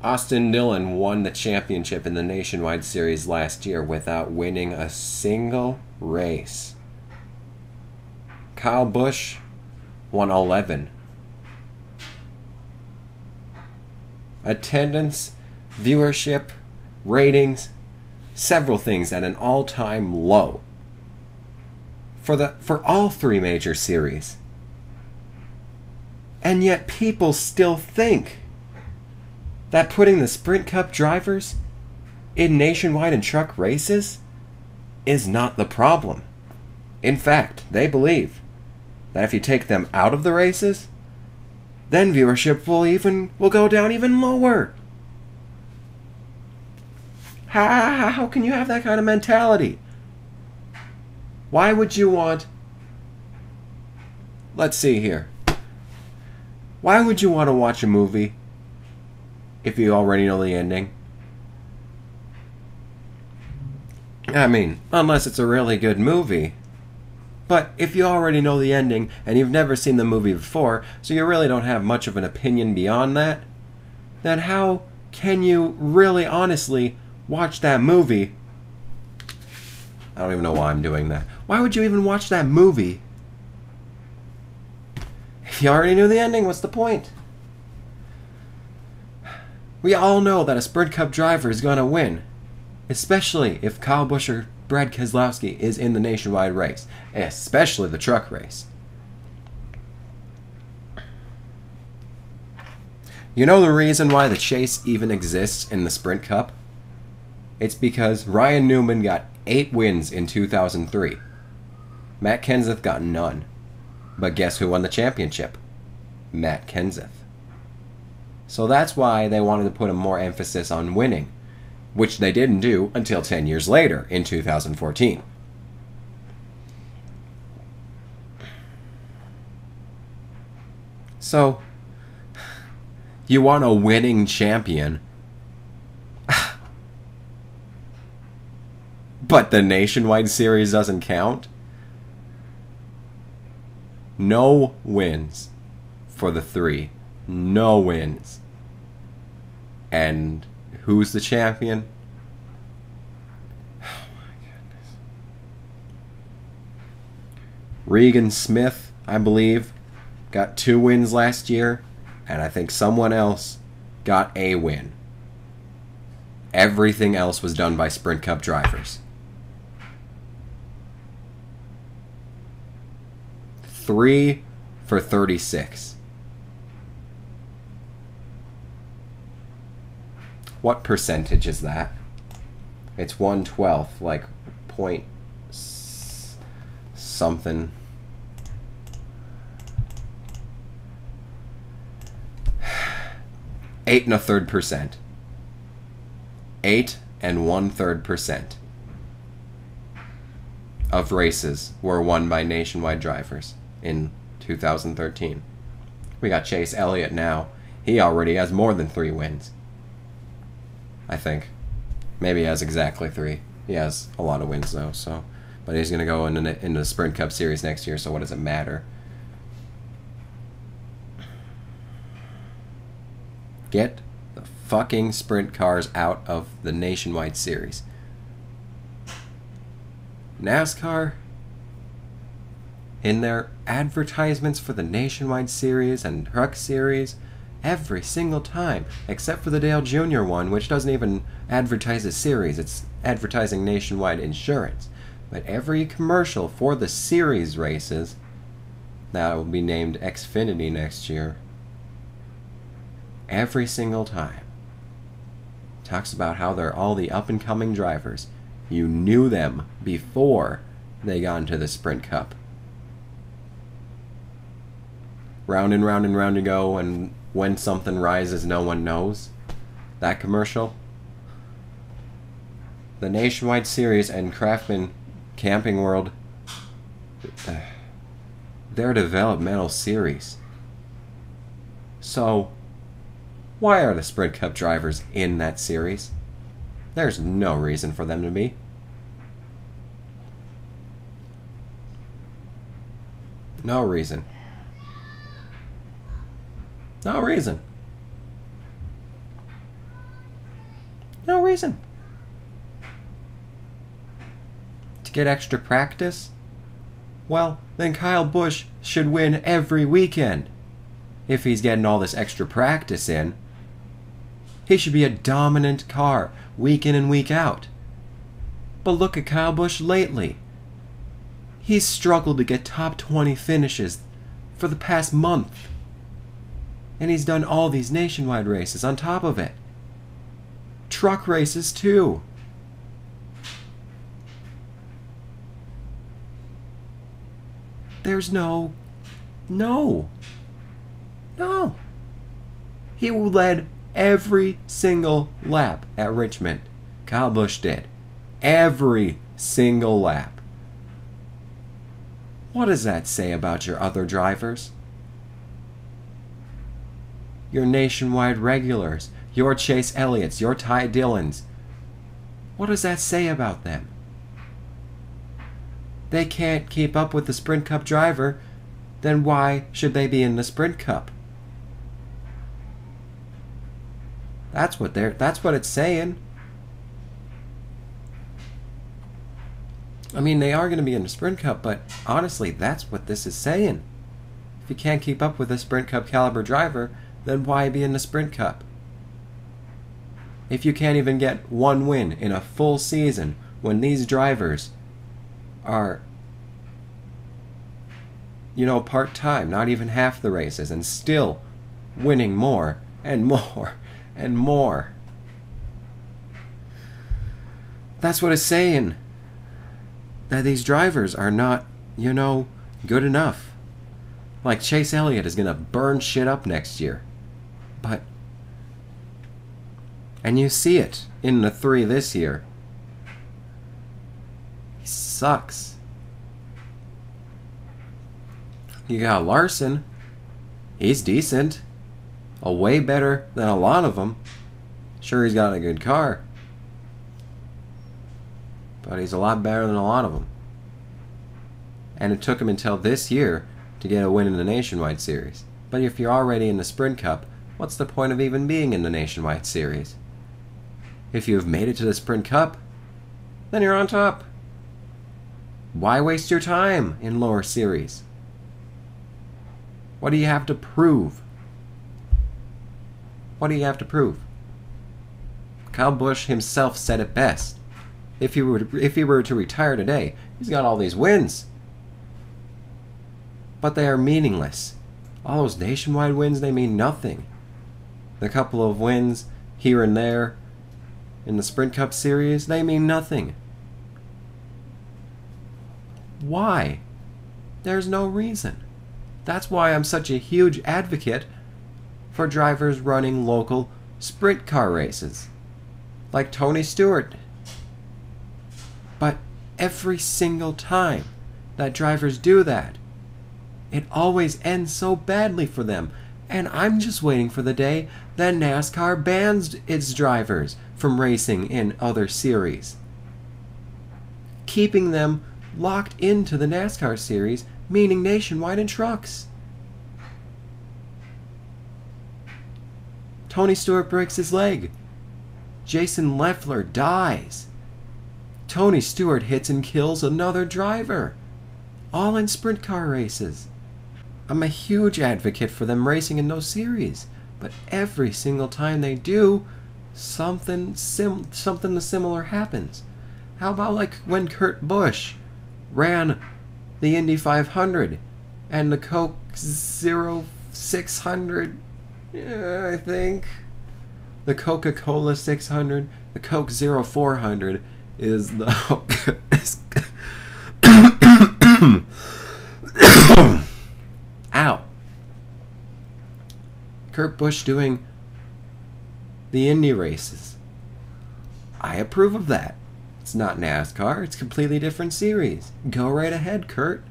Austin Dillon won the championship in the Nationwide Series last year without winning a single race. Kyle Busch won 11. Attendance, viewership, ratings, several things at an all-time low for all three major series. And yet people still think that putting the Sprint Cup drivers in nationwide and truck races is not the problem. In fact, they believe that if you take them out of the races, then viewership will go down even lower. How can you have that kind of mentality? Why would you want... Let's see here. Why would you want to watch a movie if you already know the ending? I mean, unless it's a really good movie. But if you already know the ending and you've never seen the movie before, so you really don't have much of an opinion beyond that, then how can you really honestly watch that movie? I don't even know why I'm doing that. Why would you even watch that movie? If you already knew the ending, what's the point? We all know that a Sprint Cup driver is going to win. Especially if Kyle Busch or Brad Keselowski is in the nationwide race. Especially the truck race. You know the reason why the chase even exists in the Sprint Cup? It's because Ryan Newman got 8 wins in 2003. Matt Kenseth got none. But guess who won the championship? Matt Kenseth. So that's why they wanted to put a more emphasis on winning, which they didn't do until 10 years later in 2014. So, you want a winning champion, but the Nationwide Series doesn't count? No wins for the 3. No wins. And who's the champion? Oh my goodness. Regan Smith, I believe, got 2 wins last year, and I think someone else got a win. Everything else was done by Sprint Cup drivers. 3 for 36. What percentage is that? It's 1/12, like point something. Eight and a third percent. 8 1/3% of races were won by nationwide drivers in 2013. We got Chase Elliott now. He already has more than 3 wins. I think. Maybe he has exactly 3. He has a lot of wins though, so. But he's going to go into the Sprint Cup Series next year, so what does it matter? Get the fucking sprint cars out of the Nationwide Series. NASCAR, in their advertisements for the Nationwide Series and Truck Series, every single time, except for the Dale Jr. one, which doesn't even advertise a series, it's advertising nationwide insurance. But every commercial for the series races, that will be named Xfinity next year, every single time, talks about how they're all the up-and-coming drivers. You knew them before they got into the Sprint Cup. Round and round and round you go, and when something rises, no one knows. That commercial. The Nationwide Series and Craftsman Camping World, they're developmental series. So, why are the Sprint Cup drivers in that series? There's no reason for them to be. No reason. No reason. reason. To get extra practice? Well, then Kyle Busch should win every weekend. If he's getting all this extra practice in, he should be a dominant car week in and week out. But look at Kyle Busch lately. He's struggled to get top 20 finishes for the past month. And he's done all these nationwide races on top of it. Truck races too. There's no. He led every single lap at Richmond. Kyle Busch did. Every single lap. What does that say about your other drivers? Your nationwide regulars, your Chase Elliott's, your Ty Dillons. What does that say about them? They can't keep up with the Sprint Cup driver, then why should they be in the Sprint Cup? That's what it's saying. I mean, they are going to be in the Sprint Cup, but honestly, that's what this is saying. If you can't keep up with a Sprint Cup caliber driver, then why be in the Sprint Cup? If you can't even get one win in a full season when these drivers are, part-time, not even half the races, and still winning more and more and more. That's what it's saying. That these drivers are not, good enough. Like Chase Elliott is going to burn shit up next year. And you see it in the 3 this year. He sucks. You got Larson. He's decent. Way better than a lot of them. Sure, he's got a good car. But he's a lot better than a lot of them. And it took him until this year to get a win in the Nationwide Series. But if you're already in the Sprint Cup, what's the point of even being in the Nationwide Series? If you've made it to the Sprint Cup, then you're on top. Why waste your time in lower series? What do you have to prove? What do you have to prove? Kyle Busch himself said it best. If he were to retire today, he's got all these wins. But they are meaningless. All those nationwide wins, they mean nothing. The couple of wins here and there in the Sprint Cup Series, they mean nothing. Why? There's no reason. That's why I'm such a huge advocate for drivers running local sprint car races, like Tony Stewart. But every single time that drivers do that, it always ends so badly for them. And I'm just waiting for the day that NASCAR bans its drivers from racing in other series, keeping them locked into the NASCAR series, meaning nationwide and trucks. Tony Stewart breaks his leg. Jason Leffler dies. Tony Stewart hits and kills another driver. All in sprint car races. I'm a huge advocate for them racing in those series, but every single time they do, something similar happens. How about like when Kurt Busch ran the Indy 500 and the Coke 0600, I think. The Coca-Cola 600, the Coke 0400 is the... Ow. Kurt Busch doing the Indy races. I approve of that. It's not NASCAR, it's a completely different series. Go right ahead, Kurt.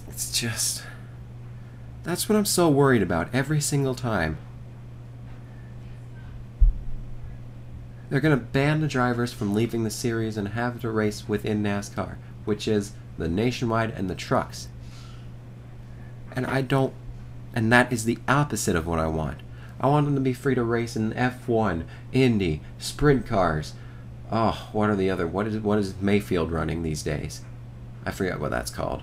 It's just... That's what I'm so worried about every single time. They're going to ban the drivers from leaving the series and have to race within NASCAR, which is the nationwide and the trucks. And that is the opposite of what I want. I want them to be free to race in F1, Indy, sprint cars. Oh, what are the other? What is Mayfield running these days? I forget what that's called.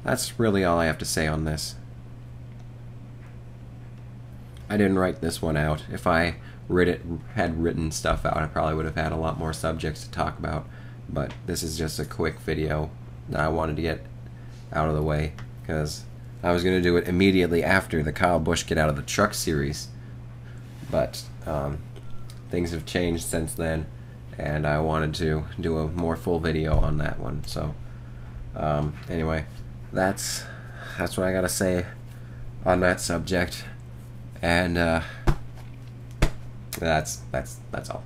That's really all I have to say on this. I didn't write this one out. If I had written stuff out, I probably would have had a lot more subjects to talk about. But this is just a quick video that I wanted to get out of the way, because I was going to do it immediately after the Kyle Busch Get Out of the Truck series. But things have changed since then, and I wanted to do a more full video on that one. So anyway, that's what I gotta say on that subject, and that's all.